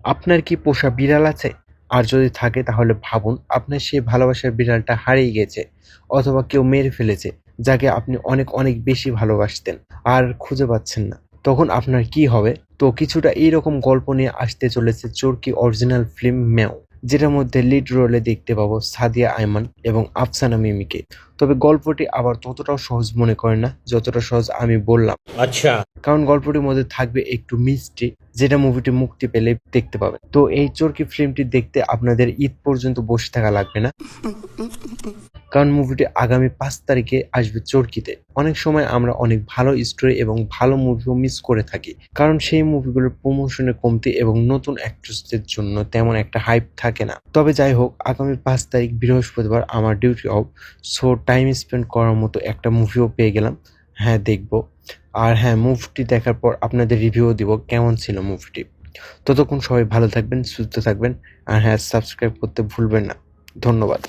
আপনার কি পোষা বিড়াল আছে? আর যদি থাকে তাহলে ভাবুন আপনার সেই ভালোবাসার বিড়ালটা হারিয়ে গেছে অথবা কেউ মেরে ফেলেছে যাকে আপনি অনেক অনেক বেশি ভালোবাসতেন আর খুঁজে পাচ্ছেন না। তখন আপনার কি হবে? তো কিছুটা এইরকম গল্প নিয়ে আসতে চলেছে চরকি অরিজিনাল ফিল্ম 'ম্যাও', যেটার মধ্যে লিড রোলে দেখতে পাবো সাদিয়া আয়মান এবং আফসানা মিমিকে। তবে গল্পটি আবার ততটাও সহজ মনে করেন না যতটা সহজ আমি বললাম। अच्छा। কারণ গল্পটির মধ্যে থাকবে একটু মিস্ট্রি, যেটা মুভিটি মুক্তি পেলে দেখতে পাবেন। তো এই চরকি ফিল্মটি দেখতে আপনাদের ঈদ পর্যন্ত বসে থাকা লাগবে না, কারণ মুভিটি আগামী 5 তারিখে আসবে চরকিতে। অনেক সময় আমরা অনেক ভালো স্টোরি এবং ভালো মুভিও মিস করে থাকি, কারণ সেই মুভিগুলোর প্রমোশনের কমতি এবং নতুন অ্যাক্ট্রেসদের জন্য তেমন একটা হাইপ থাকে না। তবে যাই হোক, আগামী 5 তারিখ বৃহস্পতিবার আমার duty of, so time spend করার মতো একটা মুভিও পেয়ে গেলাম। হ্যাঁ, দেখবো। আর হ্যাঁ, মুভিটি দেখার পর আপনাদের রিভিউও দিব কেমন ছিল মুভিটি। ততক্ষণ সবাই ভালো থাকবেন, সুস্থ থাকবেন। আর হ্যাঁ, সাবস্ক্রাইব করতে ভুলবেন না। ধন্যবাদ।